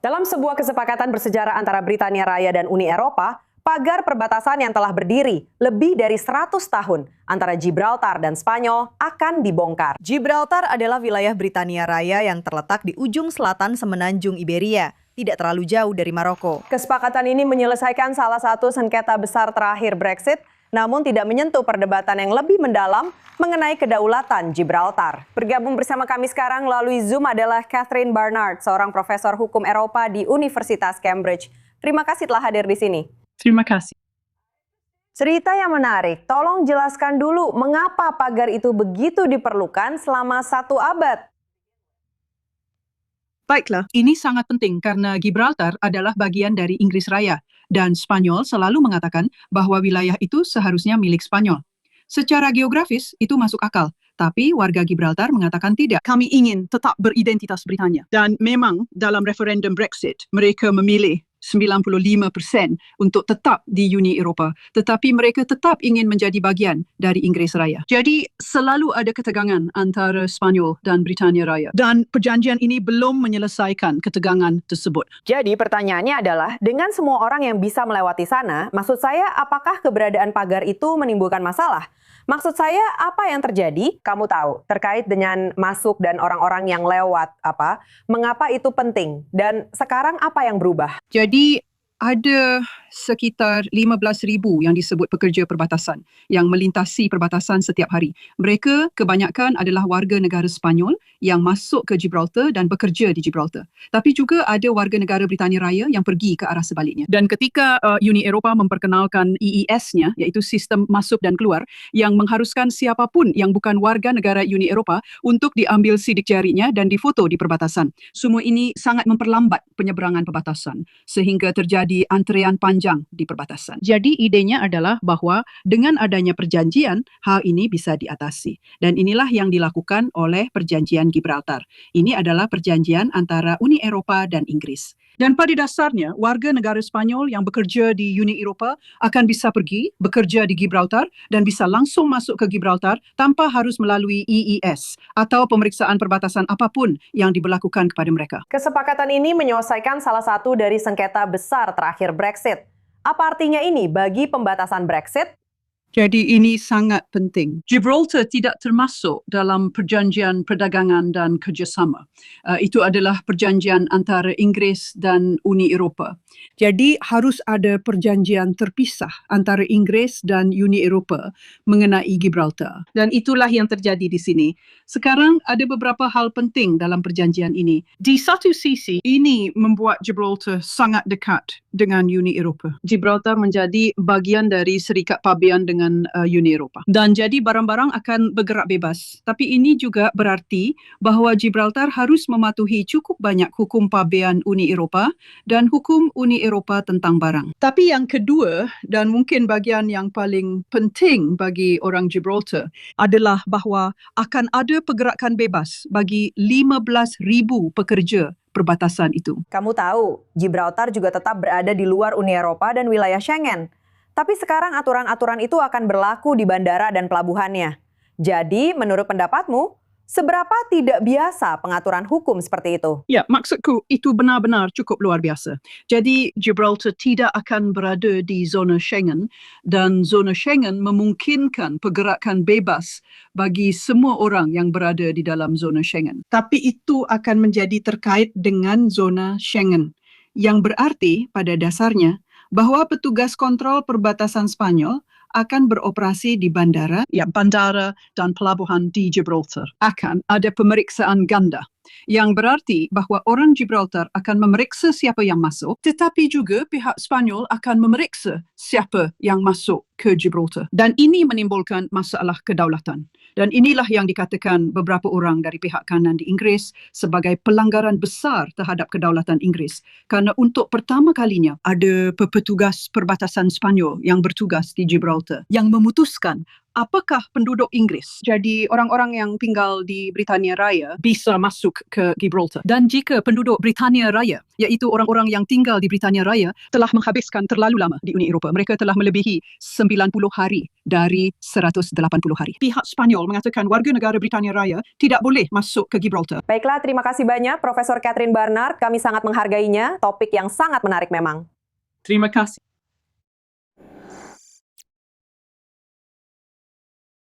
Dalam sebuah kesepakatan bersejarah antara Britania Raya dan Uni Eropa, pagar perbatasan yang telah berdiri lebih dari 100 tahun antara Gibraltar dan Spanyol akan dibongkar. Gibraltar adalah wilayah Britania Raya yang terletak di ujung selatan semenanjung Iberia, tidak terlalu jauh dari Maroko. Kesepakatan ini menyelesaikan salah satu sengketa besar terakhir Brexit, namun tidak menyentuh perdebatan yang lebih mendalam mengenai kedaulatan Gibraltar. Bergabung bersama kami sekarang melalui Zoom adalah Catherine Barnard, seorang profesor hukum Eropa di Universitas Cambridge. Terima kasih telah hadir di sini. Terima kasih. Cerita yang menarik, tolong jelaskan dulu mengapa pagar itu begitu diperlukan selama 1 abad. Baiklah, ini sangat penting karena Gibraltar adalah bagian dari Inggris Raya dan Spanyol selalu mengatakan bahwa wilayah itu seharusnya milik Spanyol. Secara geografis itu masuk akal, tapi warga Gibraltar mengatakan tidak. Kami ingin tetap beridentitas Britania. Dan memang dalam referendum Brexit, mereka memilih 95% untuk tetap di Uni Eropa, tetapi mereka tetap ingin menjadi bagian dari Inggris Raya. Jadi selalu ada ketegangan antara Spanyol dan Britania Raya. Dan perjanjian ini belum menyelesaikan ketegangan tersebut. Jadi pertanyaannya adalah, dengan semua orang yang bisa melewati sana, maksud saya apakah keberadaan pagar itu menimbulkan masalah? Maksud saya apa yang terjadi? Kamu tahu, terkait dengan masuk dan orang-orang yang lewat, mengapa itu penting? Dan sekarang apa yang berubah? Jadi ada sekitar 15,000 yang disebut pekerja perbatasan yang melintasi perbatasan setiap hari. Mereka kebanyakan adalah warga negara Spanyol yang masuk ke Gibraltar dan bekerja di Gibraltar. Tapi juga ada warga negara Britania Raya yang pergi ke arah sebaliknya. Dan ketika Uni Eropa memperkenalkan EES-nya, iaitu sistem masuk dan keluar, yang mengharuskan siapapun yang bukan warga negara Uni Eropa untuk diambil sidik jarinya dan difoto di perbatasan. Semua ini sangat memperlambat penyeberangan perbatasan sehingga terjadi antrean panjang di perbatasan. Jadi idenya adalah bahwa dengan adanya perjanjian, hal ini bisa diatasi. Dan inilah yang dilakukan oleh perjanjian Gibraltar. Ini adalah perjanjian antara Uni Eropa dan Inggris. Dan pada dasarnya, warga negara Spanyol yang bekerja di Uni Eropa akan bisa pergi, bekerja di Gibraltar dan bisa langsung masuk ke Gibraltar tanpa harus melalui EES atau pemeriksaan perbatasan apapun yang diberlakukan kepada mereka. Kesepakatan ini menyelesaikan salah satu dari sengketa besar terakhir Brexit. Apa artinya ini bagi pembatasan Brexit? Jadi ini sangat penting. Gibraltar tidak termasuk dalam perjanjian perdagangan dan kerjasama. Itu adalah perjanjian antara Inggris dan Uni Eropa. Jadi harus ada perjanjian terpisah antara Inggris dan Uni Eropa mengenai Gibraltar. Dan itulah yang terjadi di sini. Sekarang ada beberapa hal penting dalam perjanjian ini. Di satu sisi, ini membuat Gibraltar sangat dekat dengan Uni Eropa. Gibraltar menjadi bagian dari Serikat Pabean dengan Uni Eropa. Dan jadi barang-barang akan bergerak bebas. Tapi ini juga berarti bahawa Gibraltar harus mematuhi cukup banyak hukum pabean Uni Eropa dan hukum Uni Eropa tentang barang. Tapi yang kedua, dan mungkin bagian yang paling penting bagi orang Gibraltar, adalah bahawa akan ada pergerakan bebas bagi 15,000 pekerja perbatasan itu. Kamu tahu, Gibraltar juga tetap berada di luar Uni Eropa dan wilayah Schengen. Tapi sekarang aturan-aturan itu akan berlaku di bandara dan pelabuhannya. Jadi, menurut pendapatmu, seberapa tidak biasa pengaturan hukum seperti itu? Ya, maksudku itu benar-benar cukup luar biasa. Jadi, Gibraltar tidak akan berada di zona Schengen dan zona Schengen memungkinkan pergerakan bebas bagi semua orang yang berada di dalam zona Schengen. Tapi itu akan menjadi terkait dengan zona Schengen, yang berarti pada dasarnya bahawa petugas kontrol perbatasan Spanyol akan beroperasi di bandara dan pelabuhan di Gibraltar. Akan ada pemeriksaan ganda, yang berarti bahawa orang Gibraltar akan memeriksa siapa yang masuk, tetapi juga pihak Spanyol akan memeriksa siapa yang masuk ke Gibraltar. Dan ini menimbulkan masalah kedaulatan. Dan inilah yang dikatakan beberapa orang dari pihak kanan di Inggris sebagai pelanggaran besar terhadap kedaulatan Inggris. Kerana untuk pertama kalinya ada petugas perbatasan Spanyol yang bertugas di Gibraltar yang memutuskan apakah penduduk Inggeris, jadi orang-orang yang tinggal di Britania Raya, bisa masuk ke Gibraltar? Dan jika penduduk Britania Raya, iaitu orang-orang yang tinggal di Britania Raya, telah menghabiskan terlalu lama di Uni Eropah, mereka telah melebihi 90 hari dari 180 hari. Pihak Spanyol mengatakan warga negara Britania Raya tidak boleh masuk ke Gibraltar. Baiklah, terima kasih banyak Profesor Catherine Barnard. Kami sangat menghargainya. Topik yang sangat menarik memang. Terima kasih.